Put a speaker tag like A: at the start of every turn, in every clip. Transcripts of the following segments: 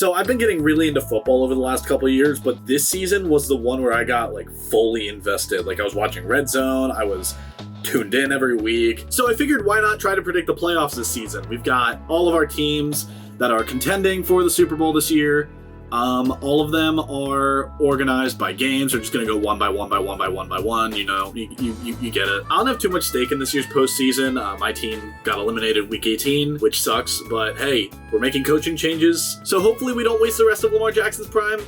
A: So I've been getting really into football over the last couple of years, but this season was the one where I got like fully invested. Like I was watching Red Zone, I was tuned in every week. So I figured why not try to predict the playoffs this season? We've got all of our teams that are contending for the Super Bowl this year. All of them are organized by games. We're just going to go one by one by one by one by one. You know, you get it. I don't have too much stake in this year's postseason. My team got eliminated week 18, which sucks. But hey, we're making coaching changes. So hopefully we don't waste the rest of Lamar Jackson's prime.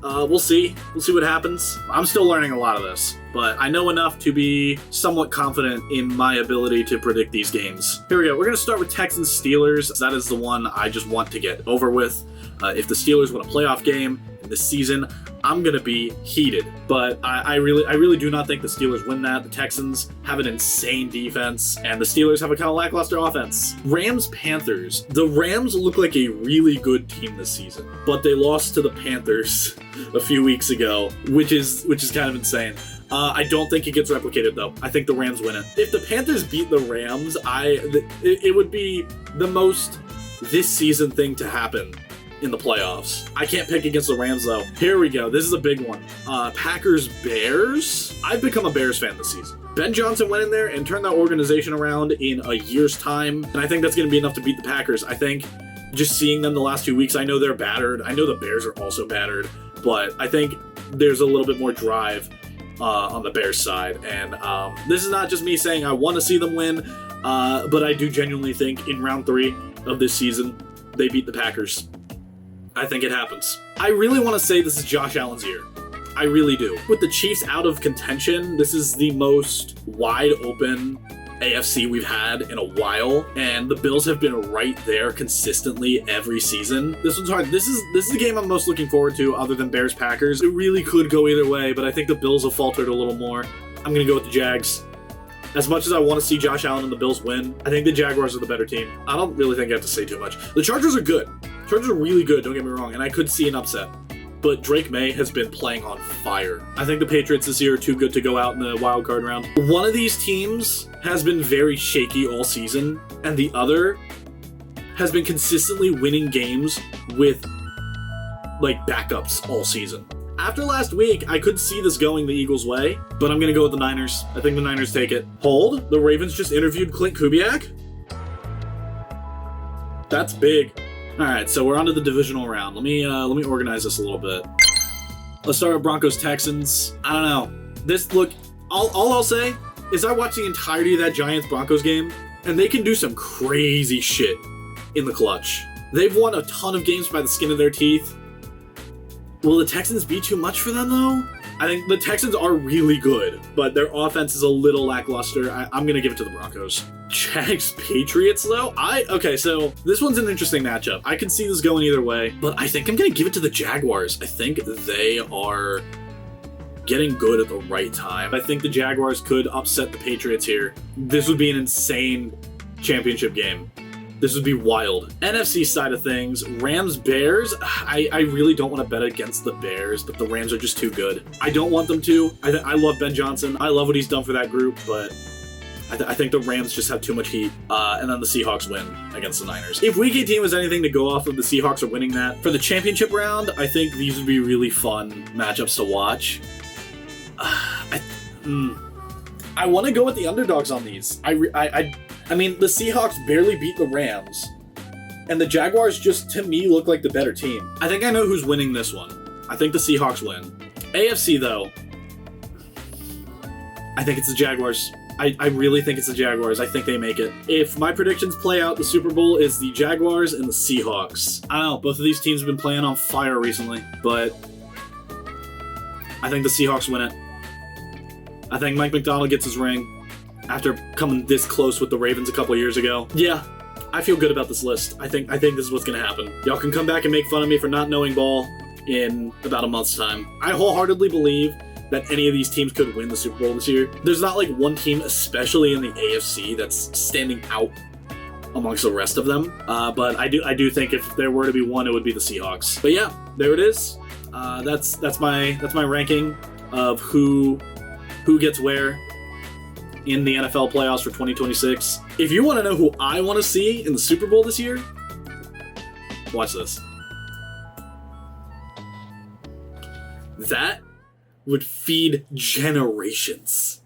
A: We'll see. We'll see what happens. I'm still learning a lot of this, but I know enough to be somewhat confident in my ability to predict these games. Here we go. We're going to start with Texans-Steelers. That is the one I just want to get over with. If the Steelers win a playoff game in this season, I'm going to be heated. But I really do not think the Steelers win that. The Texans have an insane defense, and the Steelers have a kind of lackluster offense. Rams-Panthers. The Rams look like a really good team this season, but they lost to the Panthers a few weeks ago, which is kind of insane. I don't think it gets replicated, though. I think the Rams win it. If the Panthers beat the Rams, it would be the most this season thing to happen in the playoffs. I can't pick against the Rams, though. Here we go. This is a big one. Packers-Bears. I've become a Bears fan this season. Ben Johnson went in there and turned that organization around in a year's time, and I think that's going to be enough to beat the Packers. I think just seeing them the last 2 weeks, I know they're battered. I know the Bears are also battered, but I think there's a little bit more drive on the Bears side. And this is not just me saying I want to see them win, but I do genuinely think in round 3 of this season, they beat the Packers. I think it happens. I really want to say this is Josh Allen's year. I really do. With the Chiefs out of contention, this is the most wide open AFC we've had in a while, and the Bills have been right there consistently every season. This one's hard. This is the game I'm most looking forward to other than Bears-Packers. It really could go either way, but I think the Bills have faltered a little more. I'm going to go with the Jags. As much as I want to see Josh Allen and the Bills win, I think the Jaguars are the better team. I don't really think I have to say too much. The Chargers are good. Chargers are really good, don't get me wrong, and I could see an upset. But Drake May has been playing on fire. I think the Patriots this year are too good to go out in the wild card round. One of these teams has been very shaky all season, and the other has been consistently winning games with, like, backups all season. After last week, I could see this going the Eagles' way, but I'm going to go with the Niners. I think the Niners take it. Hold, the Ravens just interviewed Clint Kubiak? That's big. All right, so we're on to the divisional round. Let me organize this a little bit. Let's start with Broncos-Texans. I don't know. All I'll say is I watched the entirety of that Giants-Broncos game, and they can do some crazy shit in the clutch. They've won a ton of games by the skin of their teeth. Will the Texans be too much for them, though? I think the Texans are really good, but their offense is a little lackluster. I'm going to give it to the Broncos. Jags-Patriots, though? Okay, so this one's an interesting matchup. I can see this going either way, but I think I'm going to give it to the Jaguars. I think they are getting good at the right time. I think the Jaguars could upset the Patriots here. This would be an insane championship game. This would be wild. NFC side of things, Rams-Bears. I really don't want to bet against the Bears, but the Rams are just too good. I don't want them to. I love Ben Johnson. I love what he's done for that group, but I think the Rams just have too much heat. And then the Seahawks win against the Niners. If Week 18 was anything to go off of, the Seahawks are winning that. For the championship round, I think these would be really fun matchups to watch. I want to go with the underdogs on these. I mean, the Seahawks barely beat the Rams, and the Jaguars just, to me, look like the better team. I think I know who's winning this one. I think the Seahawks win. AFC, though, I think it's the Jaguars. I really think it's the Jaguars. I think they make it. If my predictions play out, the Super Bowl is the Jaguars and the Seahawks. I don't know, both of these teams have been playing on fire recently, but I think the Seahawks win it. I think Mike Macdonald gets his ring after coming this close with the Ravens a couple years ago. Yeah, I feel good about this list. I think this is what's going to happen. Y'all can come back and make fun of me for not knowing ball in about a month's time. I wholeheartedly believe that any of these teams could win the Super Bowl this year. There's not like one team, especially in the AFC, that's standing out amongst the rest of them. But I do think if there were to be one, it would be the Seahawks. But yeah, there it is. That's my ranking of who gets where in the NFL playoffs for 2026. If you want to know who I want to see in the Super Bowl this year, watch this. that would feed generations.